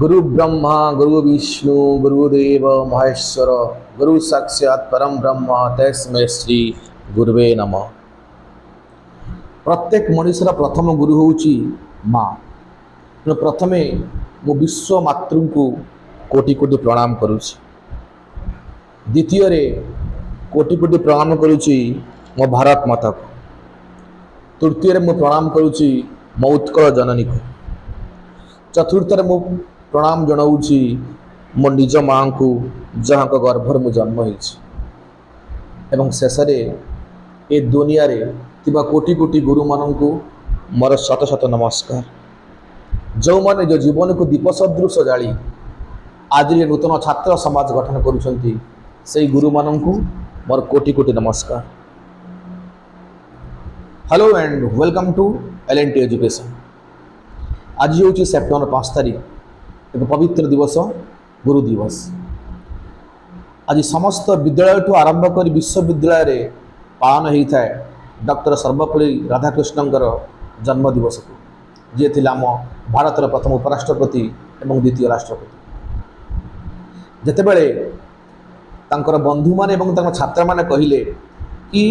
गुरु ब्रह्मा गुरु विष्णु गुरुदेव महेश्वर गुरु साक्षात परम ब्रह्म तस्मै श्री गुरुवे नमः। प्रत्येक मनुष्यर प्रथम गुरु होउची माँ। तेणु प्रथमे मु विश्व मातृ को कोटि कोटि प्रणाम करुछि। द्वितीय कोटि कोटि प्रणाम करुछि मो भारत माता को। तृतीय मु प्रणाम करुछि मो उत्कल जननी को। चतुर्थ मु प्रणाम जनाऊँची मो निज माँ को जहाँ को गर्भर मु जन्म होइछि। एवं शेष ए दुनिया रे तिबा कोटि कोटि गुरु मान को मोर शत शत नमस्कार। जो माने जो जीवन को दीप सदृश जाली आज नूतन छात्र समाज गठन करुछंती से गुरु मान को मोर कोटि कोटि नमस्कार। Hello and welcome to L and T education. आज हूँ सेप्टेम्बर 5 तारीख, एक पवित्र दिवस गुरु दिवस। आज समस्त विद्यालय ठू आरंभ कर विश्वविद्यालय रे पालन होता है डॉक्टर सर्वपल्ली राधाकृष्णनकर जन्म दिवस को, जी थे आम भारतर प्रथम उपराष्ट्रपति एवं द्वितीय राष्ट्रपति। जितेबले तांकर बंधु माने एवं तांकर छात्र माने कहिले कि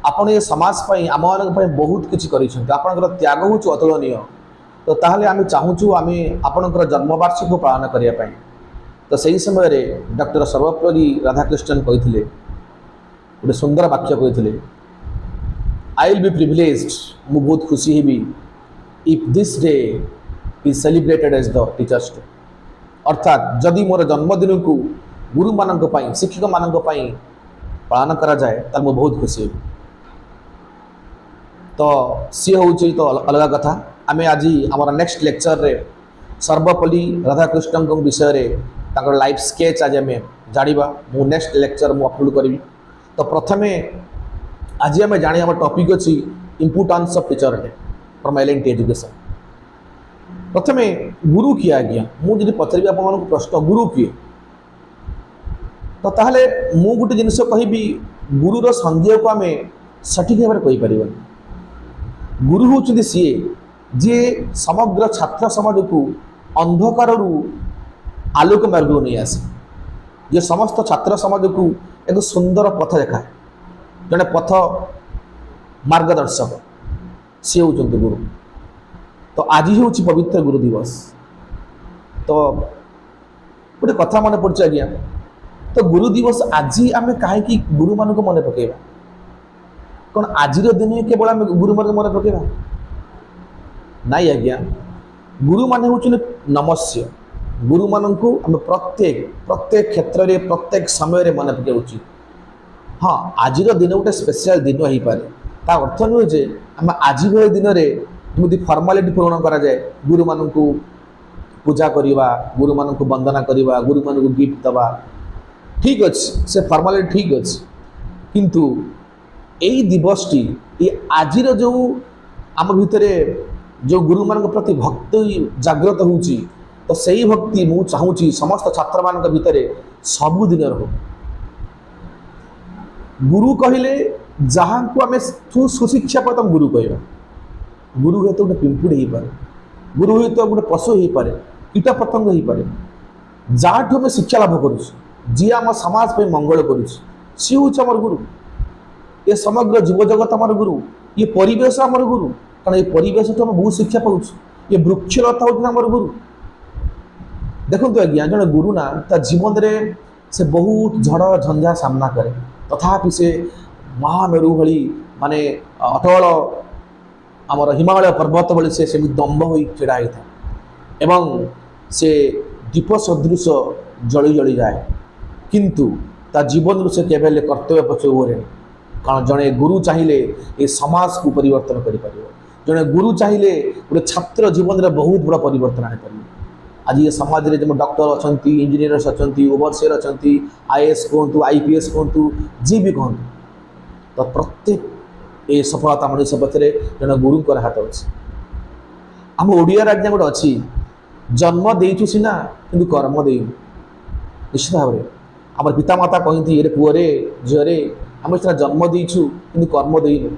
आपण ये समाज पई आम मान बहुत किछि करिसेंती, आपनकर त्याग होछु अतुलनीय। तो ताहले आम चाहूँ आम आपणकर जन्मवार्षिक को पालन करने। तो सही समय रे डॉक्टर सर्वपल्ली राधाकृष्णन कही गोटे सुंदर वाक्य कही, आई विल बी प्रिविलेज्ड, मु बहुत खुशी हेबी if this day is celebrated as the teachers day. अर्थात जदि मोर जन्मदिन को गुरु मानक पई शिक्षक मानक पई पालन करा जाए ताल मु बहुत खुशी हेबी। तो सी हूँ तो अलग कथा। आम आज आम नेक्स्ट लेक्चर रे सर्वपल्ली राधाकृष्णन विषय रे लाइफ स्केच आज आम जाना। मु नेक्स्ट लेक्चर मु अपलोड करी। तो प्रथमे आज आम जाने आम टॉपिक अच्छी importance of teacher day from L&T education. प्रथमे गुरु किए आज्ञा मुझे पचारि आप प्रश्न गुरु किए, तो ताहले मु गोटे जिनस कहि गुरुर संज्ञा को आम सठिक भाव में कहीपर। गुरु होउछन्ति सीए जे समग्र छात्र समाज को अंधकार आलोक मार्ग नहीं आसे, जे समस्त छात्र समाज को एक सुंदर पथ देखाए, जड़े पथ मार्गदर्शक सी होउछन्ति गुरु। तो आज हूँ पवित्र गुरु दिवस। तो गोटे कथा मन पड़े आज्ञा, तो गुरु दिवस आज आम कहीं गुरु मान मन पकेबा कौन आज दिन केवल आम गुरु मान मन पकेबा नाई आज्ञा। गुरु माने होचुन नमस्य। गुरु मान को आम प्रत्येक प्रत्येक क्षेत्र में प्रत्येक समय मन पके उचित। हाँ, आज दिन गोटे स्पेशल दिन हो पारे, ता अर्थ नुहे जे आम आज भाई दिन में जमी फर्मालिटी पूर्ण करा जाए, गुरु मान को पूजा करवा, गुरु मान को वंदना करवा, गुरु मान को गिफ्ट दवा, ठीक अच्छे से फर्मालिटी ठीक अच्छे। किंतु यही दिवसटी ये आज जो आम भितर जो गुरु मान प्रति भक्ति जागृत होउची, तो सही भक्ति मु चाहूँगी समस्त छात्र मान भितर सबुदिन रहो। गुरु कहले जहाँ को आम सुशिक्षा प्रथम गुरु कह। गुरु हे तो गोटे पिंपुड़ी हो पारे, गुरु हे तो गोटे पशु हो पारे, कीट पतंग हो पारे, जहाँ आम शिक्षा लाभ करुँ, जी आम समाज पे मंगल करुँ, सी हूँ आमर गुरु। ये समग्र जीव जगत आमर गुरु, ये परिवेश आमर गुरु, कारण ये परिवेश तो आम बहुत शिक्षा पाऊँ। ये वृक्षलता हूँ आमर गुरु। देखो आज्ञा जन गुरु ना ता जीवन रे से बहुत झड़ झंझा सामना करे, तथापि से महामेरु भली माने अटल आमर हिमालय पर्वत भली से दम्भ हो छिड़ा होता एवं से दीप सदृश जली जली जाए, किंतु ता जीवन से केवल कर्तव्य पक्ष ओहरे। कारण जड़े गुरु चाहिए ये समाज को परिवर्तन करें, जड़े गुरु चाहिए गोटे छात्र जीवन में बहुत बड़ा परिवर्तन आनीपर। आज ये समाज में जो डॉक्टर अच्छा, इंजीनियर्स अच्छा, ओवरसीयर अच्छा, आईएएस कहतु, आईपीएस कहतु, जी भी कहतु, तो प्रत्येक ये सफलता मनुष्य पक्षे जड़े गुरु हाथ अच्छे। आम ओडिया आज्ञा गोटे अच्छी, जन्म देचु सीना कि कर्म देनु। निश्चित भाव में आम पिता माता कहती ये पुअरे झीरे आम सीना जन्म देचु कि कर्म देनु।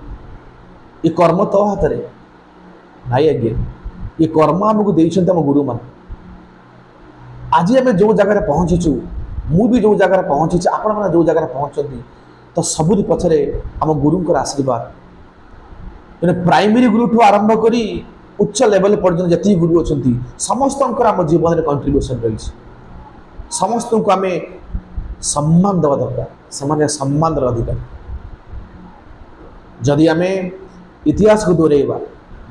ये कर्म तो हाथ में नाई आज्ञा, ये कर्म आमको देते आम गुरु मान। आज आम जो जगार पहुँचीचु मुझे जो जगार पहुँची आपण मैंने जो जगार पहुँचती तो सबुरी पछरे आम गुरुंर आशीर्वाद तेना प्राइमरी गुरु ठू आरंभ करी उच्च लेवल पर्यटन जी गुरु अच्छा समस्त आम जीवन में कंट्रीब्यूशन रही समस्त को आम सम्मान देवा दरकार से सम्मान अधिकार जदि आम इतिहास को दोहरेबा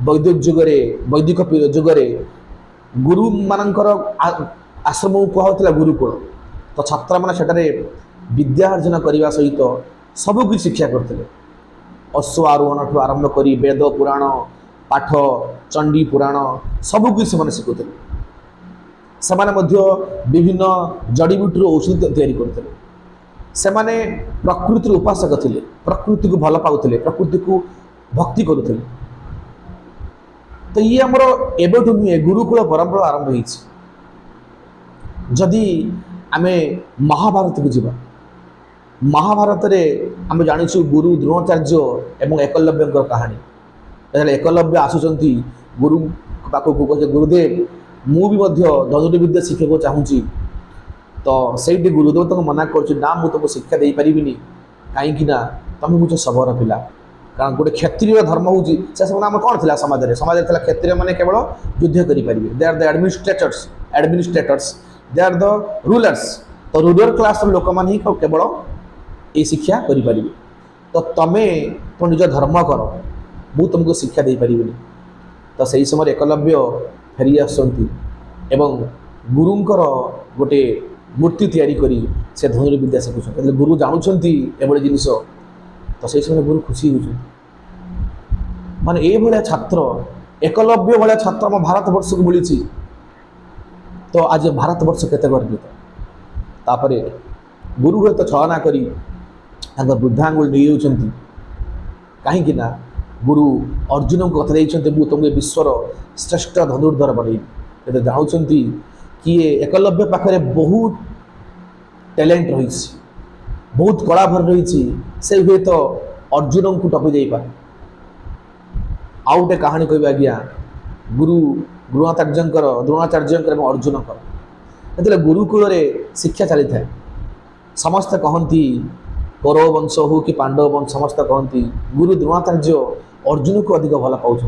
वैदिक जुगरे वैदिक जुगरे गुरु मानकर आश्रम को कहला गुरुकुल तो छात्र मैंने सेठारे विद्या अर्जन करने सहित सबकि शिक्षा करते अश्व आरोहण ठू आरंभ करी वेद पुराण पाठ चंडी पुराण सबकि से शिखुते से विभिन्न जड़ीबूटी औषध तैयारी करते से प्रकृति उपासक थे प्रकृति को भल पाते प्रकृति को भक्ति करुले तो ये आमर एवं नुहे गुरुकुल परंपरा आरंभ होदी आम महाभारत को जीवा महाभारत रे आम जाचु गुरु द्रोणाचार्य एवं एकलव्य कहानी एकलव्य आसुंच गुरु पाखक कहे गुरुदेव मुझे धनुर्विद्या विद्या शिखा चाहूँगी तो सही गुरुदेव तुमको मना करना मुझे तुमको शिक्षा दे पारि कहीं तुम हूँ शबर पिला कारण गोटे क्षत्रिय धर्म हूँ से सब आम कौन थी समाज में क्षत्रिय मैंने केवल युद्ध करेंगे they are the administrators they are the rulers तो रूलर क्लास लोक मैंने ही केवल ये शिक्षा करें तो तुम्हें तो निज धर्म कर मुझे तुमको शिक्षा दे पारि तो सही समय एकलव्य फेरी आसुँच एवं गुरुंकर गोटे मूर्ति तैयारी करी से धनुर्विद्या शिखुं गुरु जानुंट एभली जिनिस तो सही समय गुरु खुशी हो माने ये भाया छात्र एकलव्य भाया छात्र आम भारत वर्ष को मिली तो आज भारत वर्ष केते गर्वित तापर गुरु हूँ तो छलना करी वृद्धांगुल नहीं जाऊँ कहीं गुरु अर्जुन को कथा देते मुझे तुमको विश्वर श्रेष्ठ धनुर्धर बनई तो जानते कि एकलव्य पाखे बहुत टैलेंट रही बहुत कला भर रही से हुए तो अर्जुन को टपी जापे आउ गोटे कहानी कह आज्ञा गुरु द्रोणाचार्य अर्जुन जो गुरुकूल शिक्षा चली था समस्ते कहती कौरव वंश हो कि पांडव वंश समस्त कहती गुरु द्रोणाचार्य अर्जुन को अधिक भल पाँच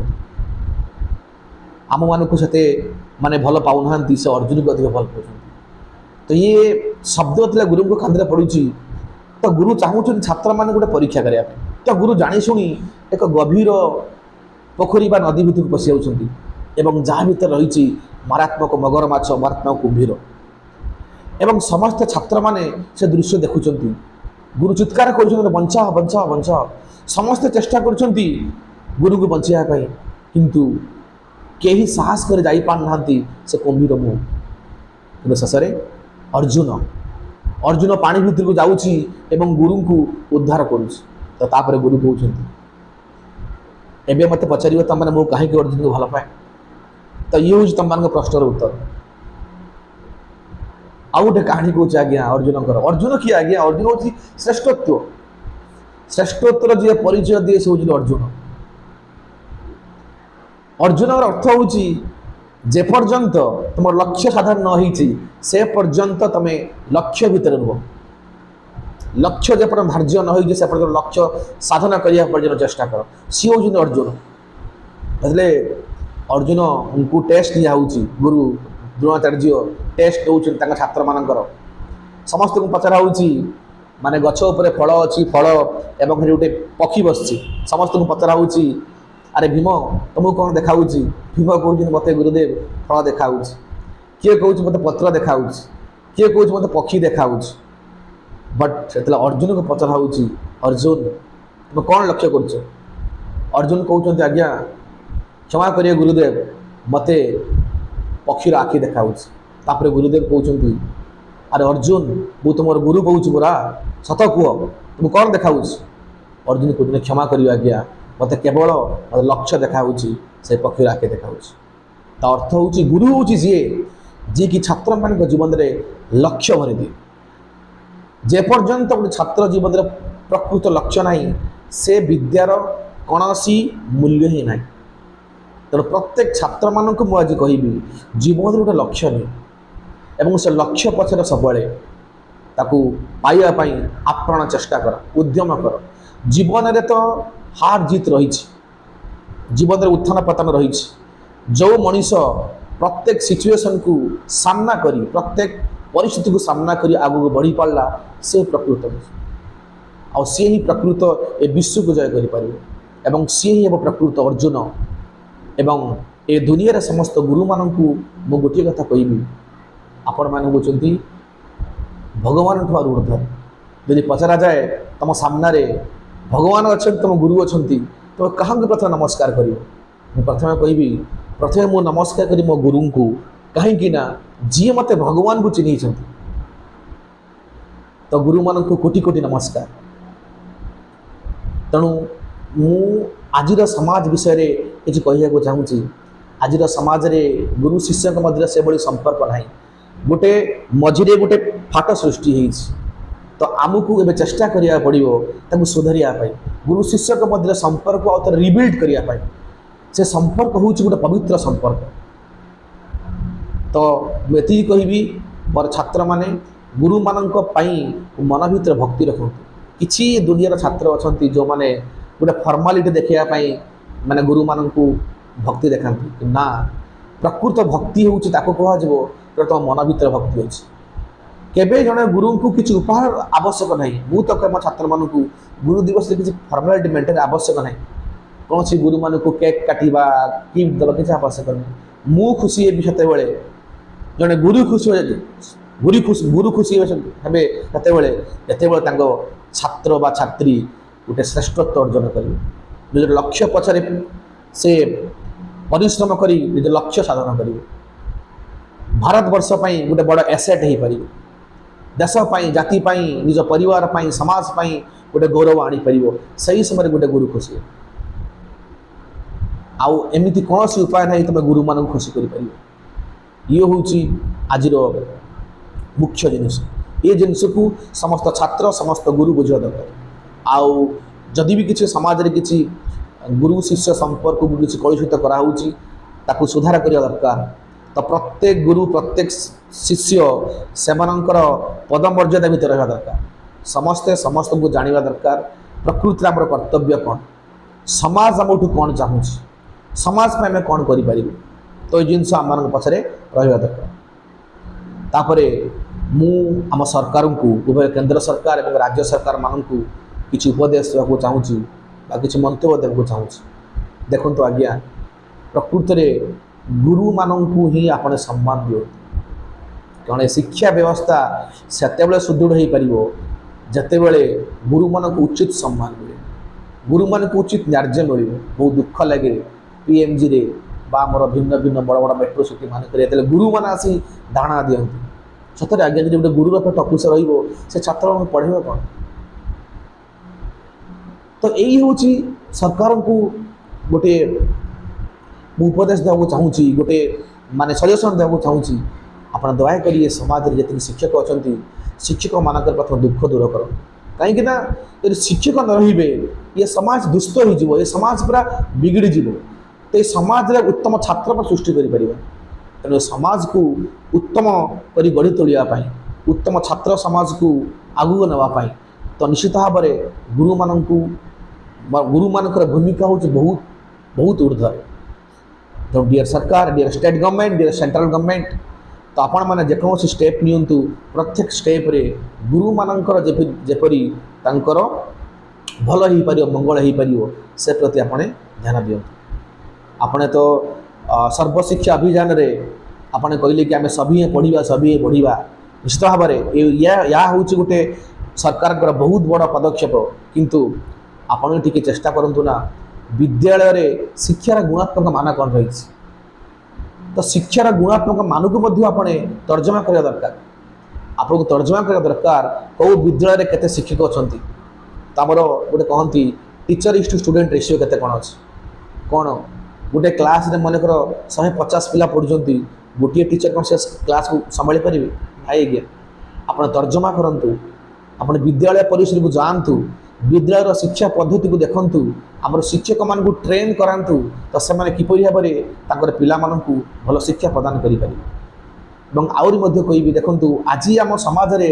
आम मान से माने भल पाऊना से अर्जुन को अधिक भल पाँच तो ये शब्द जो गुरु को खांदे पड़ुची तो गुरु चाहूँ छात्र मान गोटे परीक्षा करने तो गुरु जानी शुणी एक गभीर पोखरी बा नदी भितर पशि जाऊँगी जहाँ भीतर रही मारात्मक मगर माछ मारात्मक कुंभीर एवं समस्त छात्र माने से दृश्य देखुं गुरु चित्कार कर बंचा बंचा बंचा समस्ते चेष्टा कर गुरु को बचाई किंतु केही साहस कर जाई पार ना से कुंभीर मुँह कि शेष अर्जुन अर्जुन पानी भीतर को जाऊँगी एवं गुरु को उद्धार कर गुरु कहते एवं मत पचार तुम मैंने कहीं अर्जुन को भल पाए तो ये हूँ तुम मान प्रश्नर उत्तर आउ गोटे कहानी कौच आज्ञा अर्जुन किए आज्ञा अर्जुन हूँ श्रेष्ठत्वर जी परिचय दिए से हूँ अर्जुन अर्जुन अर्थ हूँ जेपर्यंत तुम लक्ष्य साधन न से पर्यंत तुम लक्ष्य भितर रुह लक्ष्य जेपर धार्य न से पर्यटन लक्ष्य साधन करने पर्यटन चेष्टा कर सी हूँ अर्जुन बुझे अर्जुन उनको टेस्ट दिया गुरु द्रोणाचार्य टेस्ट दौरान छात्र मानकर समस्त को पचरा माने गछ उपर फल अच्छी फल एवं गोटे पक्षी बस समस्त को पचरा अरे भीम तुमको कौन देखा भीम कहते मत गुरुदेव फल देखा किए कौच मत पत्र देखा किए कौच मत पक्षी देखा बट से अर्जुन को पचरा अर्जुन तुम कौन लक्ष्य कर अर्जुन कहते आज्ञा क्षमा करिए गुरुदेव मते पक्षीर आखि देखा गुरुदेव कहते अरे अर्जुन मु तुम गुरु कहूँ पूरा सत कह तुम कौन देखा अर्जुन कहते क्षमा करिए आज्ञा मत केवल लक्ष्य देखा से पक्षीर आखि देखा तो अर्थ हूँ गुरु हूँ जी कि छात्र मान जीवन में लक्ष्य भरी दिए जेपर्यंत गोटे छात्र जीवन में प्रकृत लक्ष्य ना से विद्यार कौन मूल्य ही ना तेणु प्रत्येक छात्र मानक मुझे कहि जीवन में गोटे लक्ष्य नहीं ଏବଂ ସେ ଲକ୍ଷ୍ୟ ପଛରେ ସବୁବେଳେ ତାକୁ ପାଇବା ପାଇଁ ଆପ୍ରାଣ ଚେଷ୍ଟା କର, ଉଦ୍ୟମ କର। ଜୀବନରେ ତ ହାର ଜିତ ରହିଛି, ଜୀବନରେ ଉତ୍ଥାନ ପତନ ରହିଛି। ଯେଉଁ ମଣିଷ ପ୍ରତ୍ୟେକ ସିଚୁଏସନକୁ ସାମ୍ନା କରି, ପ୍ରତ୍ୟେକ ପରିସ୍ଥିତିକୁ ସାମ୍ନା କରି ଆଗକୁ ବଢ଼ି ପାରିଲା, ସେ ପ୍ରକୃତ ଆଉ ସିଏ ହିଁ ପ୍ରକୃତ ଏ ବିଶ୍ୱକୁ ଜୟ କରିପାରିବ ଏବଂ ସିଏ ହିଁ ହେବ ପ୍ରକୃତ ଅର୍ଜୁନ। ଏବଂ ଏ ଦୁନିଆରେ ସମସ୍ତ ଗୁରୁମାନଙ୍କୁ ମୁଁ ଗୋଟିଏ କଥା କହିବି, ଆପଣମାନେ ହେଉଛନ୍ତି ଭଗବାନଠୁ ଆହୁରି ଉର୍ଦ୍ଧ୍ୱରେ। ଯଦି ପଚରାଯାଏ ତମ ସାମ୍ନାରେ ଭଗବାନ ଅଛନ୍ତି, ତମ ଗୁରୁ ଅଛନ୍ତି, ତୁମେ କାହାଙ୍କୁ ପ୍ରଥମେ ନମସ୍କାର କରିବ? ମୁଁ ପ୍ରଥମେ କହିବି, ପ୍ରଥମେ ମୁଁ ନମସ୍କାର କରି ମୋ ଗୁରୁଙ୍କୁ, କାହିଁକି ନା ଯିଏ ମୋତେ ଭଗବାନଙ୍କୁ ଚିହ୍ନେଇଛନ୍ତି। ତ ଗୁରୁମାନଙ୍କୁ କୋଟି କୋଟି ନମସ୍କାର। ତେଣୁ ମୁଁ ଆଜିର ସମାଜ ବିଷୟରେ କିଛି କହିବାକୁ ଚାହୁଁଛି। ଆଜିର ସମାଜରେ ଗୁରୁ ଶିଷ୍ୟଙ୍କ ମଧ୍ୟରେ ସେଭଳି ସମ୍ପର୍କ ନାହିଁ। ଗୋଟେ ମଝିରେ ଗୋଟେ ଫାଟ ସୃଷ୍ଟି ହେଇଛି। ତ ଆମକୁ ଏବେ ଚେଷ୍ଟା କରିବାକୁ ପଡ଼ିବ ତାକୁ ସୁଧାରିବା ପାଇଁ, ଗୁରୁ ଶିଷ୍ୟଙ୍କ ମଧ୍ୟରେ ସମ୍ପର୍କ ଆଉ ଥରେ ରିବିଲ୍ଡ କରିବା ପାଇଁ। ସେ ସମ୍ପର୍କ ହେଉଛି ଗୋଟେ ପବିତ୍ର ସମ୍ପର୍କ। ତ ମୁଁ ଏତିକି କହିବି, ମୋର ଛାତ୍ରମାନେ ଗୁରୁମାନଙ୍କ ପାଇଁ ମନ ଭିତରେ ଭକ୍ତି ରଖନ୍ତୁ। କିଛି ଦୁନିଆର ଛାତ୍ର ଅଛନ୍ତି ଯେଉଁମାନେ ଗୋଟେ ଫର୍ମାଲିଟି ଦେଖାଇବା ପାଇଁ ମାନେ ଗୁରୁମାନଙ୍କୁ ଭକ୍ତି ଦେଖାନ୍ତି। ନା, ପ୍ରକୃତ ଭକ୍ତି ହେଉଛି ତାକୁ କୁହାଯିବ ଯେଉଁଟା ତୁମ ମନ ଭିତରେ ଭକ୍ତି ଅଛି। କେବେ ଜଣେ ଗୁରୁଙ୍କୁ କିଛି ଉପହାର ଆବଶ୍ୟକ ନାହିଁ। ମୁଁ ତ ମୋ ଛାତ୍ରମାନଙ୍କୁ ଗୁରୁ ଦିବସରେ କିଛି ଫର୍ମାଲିଟି ମେଣ୍ଟେନ ଆବଶ୍ୟକ ନାହିଁ। କୌଣସି ଗୁରୁମାନଙ୍କୁ କେକ୍ କାଟିବା, ଗିଫ୍ଟ ଦେବା କିଛି ଆବଶ୍ୟକ ନାହିଁ। ମୁଁ ଖୁସି ହେବି ସେତେବେଳେ, ଜଣେ ଗୁରୁ ଖୁସି ଗୁରୁ ଖୁସି ହେବେ ସେତେବେଳେ ଯେତେବେଳେ ତାଙ୍କ ଛାତ୍ର ବା ଛାତ୍ରୀ ଗୋଟେ ଶ୍ରେଷ୍ଠତ୍ୱ ଅର୍ଜନ କରିବେ, ନିଜର ଲକ୍ଷ୍ୟ ପଛରେ ସେ ପରିଶ୍ରମ କରି ନିଜ ଲକ୍ଷ୍ୟ ସାଧନ କରିବେ, ଭାରତବର୍ଷ ପାଇଁ ଗୋଟେ ବଡ଼ ଏସେଟ୍ ହେଇପାରିବ, ଦେଶ ପାଇଁ, ଜାତି ପାଇଁ, ନିଜ ପରିବାର ପାଇଁ, ସମାଜ ପାଇଁ ଗୋଟେ ଗୌରବ ଆଣିପାରିବ। ସେହି ସମୟରେ ଗୋଟେ ଗୁରୁ ଖୁସି। ଆଉ ଏମିତି କୌଣସି ଉପାୟ ନାହିଁ ତୁମେ ଗୁରୁମାନଙ୍କୁ ଖୁସି କରିପାରିବ। ଇଏ ହେଉଛି ଆଜିର ମୁଖ୍ୟ ଜିନିଷ। ଏ ଜିନିଷକୁ ସମସ୍ତ ଛାତ୍ର, ସମସ୍ତ ଗୁରୁ ବୁଝିବା ଦରକାର। ଆଉ ଯଦି ବି କିଛି ସମାଜରେ କିଛି ଗୁରୁ ଶିଷ୍ୟ ସମ୍ପର୍କକୁ କିଛି କଳୁଷିତ କରାହେଉଛି, ତାକୁ ସୁଧାର କରିବା ଦରକାର। ତ ପ୍ରତ୍ୟେକ ଗୁରୁ, ପ୍ରତ୍ୟେକ ଶିଷ୍ୟ ସେମାନଙ୍କର ପଦମର୍ଯ୍ୟାଦା ଭିତରେ ରହିବା ଦରକାର। ସମସ୍ତେ ସମସ୍ତଙ୍କୁ ଜାଣିବା ଦରକାର ପ୍ରକୃତିରେ ଆମର କର୍ତ୍ତବ୍ୟ କ'ଣ, ସମାଜ ଆମଠୁ କ'ଣ ଚାହୁଁଛି, ସମାଜ ପାଇଁ ଆମେ କ'ଣ କରିପାରିବୁ। ତ ଏ ଜିନିଷ ଆମମାନଙ୍କ ପଛରେ ରହିବା ଦରକାର। ତାପରେ ମୁଁ ଆମ ସରକାରଙ୍କୁ, ଉଭୟ କେନ୍ଦ୍ର ସରକାର ଏବଂ ରାଜ୍ୟ ସରକାରମାନଙ୍କୁ କିଛି ଉପଦେଶ ଦେବାକୁ ଚାହୁଁଛି ବା କିଛି ମନ୍ତବ୍ୟ ଦେବାକୁ ଚାହୁଁଛି। ଦେଖନ୍ତୁ ଆଜ୍ଞା, ପ୍ରକୃତରେ ଗୁରୁମାନଙ୍କୁ ହିଁ ଆପଣ ସମ୍ମାନ ଦିଅନ୍ତୁ। କାରଣ ଏ ଶିକ୍ଷା ବ୍ୟବସ୍ଥା ସେତେବେଳେ ସୁଦୃଢ଼ ହୋଇପାରିବ ଯେତେବେଳେ ଗୁରୁମାନଙ୍କୁ ଉଚିତ ସମ୍ମାନ ମିଳେ, ଗୁରୁମାନଙ୍କୁ ଉଚିତ ନ୍ୟାର୍ଯ୍ୟ ମିଳିବ। ବହୁତ ଦୁଃଖ ଲାଗେ ପିଏମ୍ଜିରେ ବା ଆମର ଭିନ୍ନ ଭିନ୍ନ ବଡ଼ ବଡ଼ ମେଟ୍ରୋ ସିଟି ମାନଙ୍କରେ ଯେତେବେଳେ ଗୁରୁମାନେ ଆସି ଧାରଣା ଦିଅନ୍ତି। ସତରେ ଆଜ୍ଞା, ଯଦି ଗୋଟେ ଗୁରୁର ଟପିସ ରହିବ, ସେ ଛାତ୍ରମାନଙ୍କୁ ପଢ଼େଇବ କ'ଣ? ତ ଏଇ ହେଉଛି ସରକାରଙ୍କୁ ଗୋଟେ ମୁଁ ଉପଦେଶ ଦେବାକୁ ଚାହୁଁଛି, ଗୋଟେ ମାନେ ସଜେସନ୍ ଦେବାକୁ ଚାହୁଁଛି। ଆପଣ ଦୟାକରି ଏ ସମାଜରେ ଯେତିକି ଶିକ୍ଷକ ଅଛନ୍ତି, ଶିକ୍ଷକମାନଙ୍କର ପ୍ରଥମ ଦୁଃଖ ଦୂର କରନ୍ତୁ। କାହିଁକି ନା ଯଦି ଶିକ୍ଷକ ନ ରହିବେ, ଏ ସମାଜ ଦୁଷ୍ଟ ହୋଇଯିବ, ଏ ସମାଜ ପୁରା ବିଗିଡ଼ିଯିବ। ତ ଏ ସମାଜରେ ଉତ୍ତମ ଛାତ୍ର ସୃଷ୍ଟି କରିପାରିବା। ତେଣୁ ସମାଜକୁ ଉତ୍ତମ କରି ଗଢ଼ି ତୋଳିବା ପାଇଁ, ଉତ୍ତମ ଛାତ୍ର ସମାଜକୁ ଆଗକୁ ନେବା ପାଇଁ ତ ନିଶ୍ଚିତ ଭାବରେ ଗୁରୁମାନଙ୍କର ଭୂମିକା ହେଉଛି ବହୁତ ବହୁତ ଉର୍ଦ୍ଧ୍ୱରେ। ତେଣୁ ଡିୟର ସରକାର, deer state government, deer central government, ତ ଆପଣମାନେ ଯେକୌଣସି ଷ୍ଟେପ୍ ନିଅନ୍ତୁ, ପ୍ରତ୍ୟେକ ଷ୍ଟେପ୍ରେ ଗୁରୁମାନଙ୍କର ଯେପରି ତାଙ୍କର ଭଲ ହେଇପାରିବ, ମଙ୍ଗଳ ହେଇପାରିବ, ସେ ପ୍ରତି ଆପଣ ଧ୍ୟାନ ଦିଅନ୍ତୁ। ଆପଣ ତ ସର୍ବଶିକ୍ଷା ଅଭିଯାନରେ ଆପଣ କହିଲେ କି ଆମେ ସଭିଏ ପଢ଼ିବା, ସଭିଏ ବଢ଼ିବା। ନିଶ୍ଚିତ ଭାବରେ ଏହା ହେଉଛି ଗୋଟେ ସରକାରଙ୍କର ବହୁତ ବଡ଼ ପଦକ୍ଷେପ। କିନ୍ତୁ ଆପଣ ଟିକେ ଚେଷ୍ଟା କରନ୍ତୁ ନା, ବିଦ୍ୟାଳୟରେ ଶିକ୍ଷାର ଗୁଣାତ୍ମକ ମାନ କ'ଣ ରହିଛି, ତ ଶିକ୍ଷାର ଗୁଣାତ୍ମକ ମାନକୁ ମଧ୍ୟ ଆପଣ ତର୍ଜମା କରିବା ଦରକାର। ଆପଣଙ୍କୁ ତର୍ଜମା କରିବା ଦରକାର କେଉଁ ବିଦ୍ୟାଳୟରେ କେତେ ଶିକ୍ଷକ ଅଛନ୍ତି। ତ ଆମର ଗୋଟେ କହନ୍ତି teacher is to student ratio କେତେ କ'ଣ ଅଛି, କ'ଣ ଗୋଟେ କ୍ଲାସ୍ରେ ମନେକର 150 ପିଲା ପଢ଼ୁଛନ୍ତି, ଗୋଟିଏ ଟିଚର କ'ଣ ସେ କ୍ଲାସ୍କୁ ସମ୍ଭାଳି ପାରିବେ? ନାଇଁ ଆଜ୍ଞା। ଆପଣ ତର୍ଜମା କରନ୍ତୁ, ଆପଣ ବିଦ୍ୟାଳୟ ପରିସରକୁ ଯାଆନ୍ତୁ, ବିଦ୍ୟାଳୟର ଶିକ୍ଷା ପଦ୍ଧତିକୁ ଦେଖନ୍ତୁ, ଆମର ଶିକ୍ଷକମାନଙ୍କୁ ଟ୍ରେନ୍ କରାନ୍ତୁ, ତ ସେମାନେ କିପରି ଭାବରେ ତାଙ୍କର ପିଲାମାନଙ୍କୁ ଭଲ ଶିକ୍ଷା ପ୍ରଦାନ କରିପାରିବେ। ଏବଂ ଆହୁରି ମଧ୍ୟ କହିବି ଦେଖନ୍ତୁ ଆଜି ଆମ ସମାଜରେ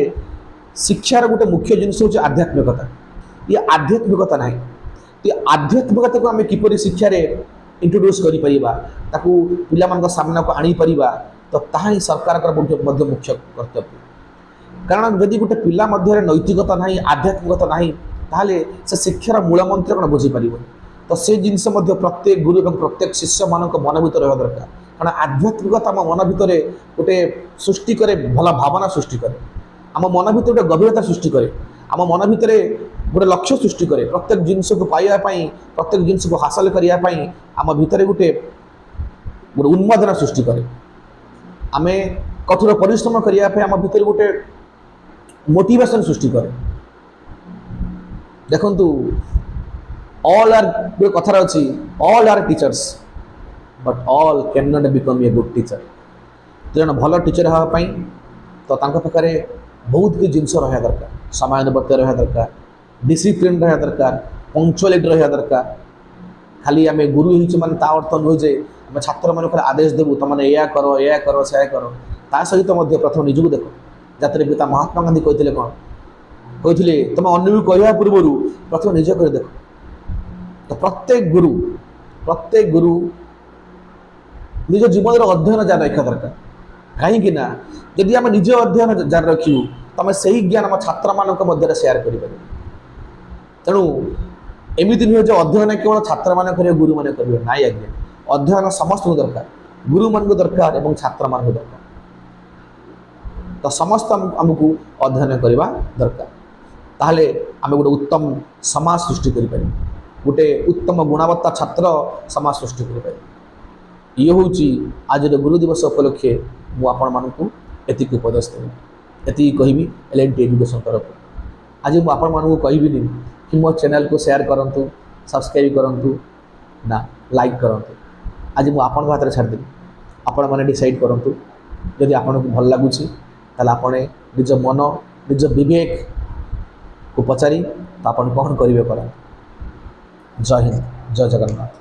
ଶିକ୍ଷାର ଗୋଟେ ମୁଖ୍ୟ ଜିନିଷ ହେଉଛି ଆଧ୍ୟାତ୍ମିକତା। ଇଏ ଆଧ୍ୟାତ୍ମିକତା ନାହିଁ। ଏ ଆଧ୍ୟାତ୍ମିକତାକୁ ଆମେ କିପରି ଶିକ୍ଷାରେ ଇଣ୍ଟ୍ରୋଡ୍ୟୁସ୍ କରିପାରିବା, ତାକୁ ପିଲାମାନଙ୍କ ସାମ୍ନାକୁ ଆଣିପାରିବା, ତ ତାହା ହିଁ ସରକାରଙ୍କର ମଧ୍ୟ ମୁଖ୍ୟ କର୍ତ୍ତବ୍ୟ। କାରଣ ଯଦି ଗୋଟେ ପିଲା ମଧ୍ୟରେ ନୈତିକତା ନାହିଁ, ଆଧ୍ୟାତ୍ମିକତା ନାହିଁ, ତାହେଲେ ସେ ଶିକ୍ଷାର ମୂଳ ମନ୍ତ୍ର କ'ଣ ବୁଝିପାରିବନି। ତ ସେ ଜିନିଷ ମଧ୍ୟ ପ୍ରତ୍ୟେକ ଗୁରୁ ଏବଂ ପ୍ରତ୍ୟେକ ଶିଷ୍ୟମାନଙ୍କ ମନ ଭିତରେ ରହିବା ଦରକାର। କାରଣ ଆଧ୍ୟାତ୍ମିକତା ଆମ ମନ ଭିତରେ ଗୋଟେ ସୃଷ୍ଟି କରେ, ଭଲ ଭାବନା ସୃଷ୍ଟି କରେ, ଆମ ମନ ଭିତରେ ଗୋଟେ ଗଭୀରତା ସୃଷ୍ଟି କରେ, ଆମ ମନ ଭିତରେ ଗୋଟେ ଲକ୍ଷ୍ୟ ସୃଷ୍ଟି କରେ। ପ୍ରତ୍ୟେକ ଜିନିଷକୁ ପାଇବା ପାଇଁ, ପ୍ରତ୍ୟେକ ଜିନିଷକୁ ହାସଲ କରିବା ପାଇଁ ଆମ ଭିତରେ ଗୋଟେ ଉନ୍ମାଦନା ସୃଷ୍ଟି କରେ। ଆମେ କଠୋର ପରିଶ୍ରମ କରିବା ପାଇଁ ଆମ ଭିତରେ ଗୋଟେ ମୋଟିଭେସନ୍ ସୃଷ୍ଟି କରେ। ଦେଖନ୍ତୁ ଅଲ୍ ଆର୍, ଗୋଟେ କଥାରେ ଅଛି, all are teachers but all can not become a good teacher. ଜଣେ ଭଲ ଟିଚର ହେବା ପାଇଁ ତ ତାଙ୍କ ପାଖରେ ବହୁତ କିଛି ଜିନିଷ ରହିବା ଦରକାର। ସମୟାନୁବର୍ତ୍ତ ରହିବା ଦରକାର, ଡିସିପ୍ଲିନ୍ ରହିବା ଦରକାର, ପଙ୍କ୍ଚୁଆଲିଟି ରହିବା ଦରକାର। ଖାଲି ଆମେ ଗୁରୁ ହେଇଛୁ ମାନେ ତା ଅର୍ଥ ନୁହେଁ ଯେ ଆମେ ଛାତ୍ରମାନଙ୍କର ଆଦେଶ ଦେବୁ ତୁମେ ଏୟା କର, ଏୟା କର, ସେୟା କର। ତା ସହିତ ମଧ୍ୟ ପ୍ରଥମେ ନିଜକୁ ଦେଖ। ଜାତିର ପିତା ମହାତ୍ମା ଗାନ୍ଧୀ କହିଥିଲେ କ'ଣ? କହିଥିଲେ ତୁମେ ଅନ୍ୟକୁ କହିବା ପୂର୍ବରୁ ପ୍ରଥମେ ନିଜ କରି ଦେଖ। ତ ପ୍ରତ୍ୟେକ ଗୁରୁ ନିଜ ଜୀବନର ଅଧ୍ୟୟନ ଜାରି ରଖିବା ଦରକାର। କାହିଁକି ନା ଯଦି ଆମେ ନିଜ ଅଧ୍ୟୟନ ଜାରି ରଖିବୁ, ତମେ ସେହି ଜ୍ଞାନ ଆମ ଛାତ୍ରମାନଙ୍କ ମଧ୍ୟରେ ସେୟାର କରିପାରିବ। ତେଣୁ ଏମିତି ନୁହେଁ ଯେ ଅଧ୍ୟୟନ କେବଳ ଛାତ୍ରମାନେ କରିବେ, ଗୁରୁମାନେ କରିବେ। ନାଇଁ ଆଜ୍ଞା, ଅଧ୍ୟୟନ ସମସ୍ତଙ୍କୁ ଦରକାର, ଗୁରୁମାନଙ୍କୁ ଦରକାର ଏବଂ ଛାତ୍ରମାନଙ୍କୁ ଦରକାର। ତ ସମସ୍ତ ଆମକୁ ଅଧ୍ୟୟନ କରିବା ଦରକାର। ତାହେଲେ ଆମେ ଗୋଟେ ଉତ୍ତମ ସମାଜ ସୃଷ୍ଟି କରିପାରିବୁ, ଗୋଟେ ଉତ୍ତମ ଗୁଣବତ୍ତା ଛାତ୍ର ସମାଜ ସୃଷ୍ଟି କରିପାରିବୁ। ଇଏ ହେଉଛି ଆଜିର ଗୁରୁ ଦିବସ ଉପଲକ୍ଷେ ମୁଁ ଆପଣମାନଙ୍କୁ ଏତିକି ଉପଦେଶ ଦେବି, ଏତିକି କହିବି L&T ଏଜୁକେସନ୍ ତରଫରୁ। ଆଜି ମୁଁ ଆପଣମାନଙ୍କୁ କହିବିନି କି ମୋ ଚ୍ୟାନେଲକୁ ସେୟାର କରନ୍ତୁ, ସବସ୍କ୍ରାଇବ୍ କରନ୍ତୁ, ନା ଲାଇକ୍ କରନ୍ତୁ। ଆଜି ମୁଁ ଆପଣଙ୍କ ହାତରେ ଛାଡ଼ିଦେବି, ଆପଣମାନେ ଡିସାଇଡ଼୍ କରନ୍ତୁ। ଯଦି ଆପଣଙ୍କୁ ଭଲ ଲାଗୁଛି ତାହେଲେ ଆପଣ ନିଜ ମନ, ନିଜ ବିବେକକୁ ପଚାରି ଆପଣ କ'ଣ କରିବେ କରନ୍ତୁ। ଜୟ ହିନ୍ଦ, ଜୟ ଜଗନ୍ନାଥ।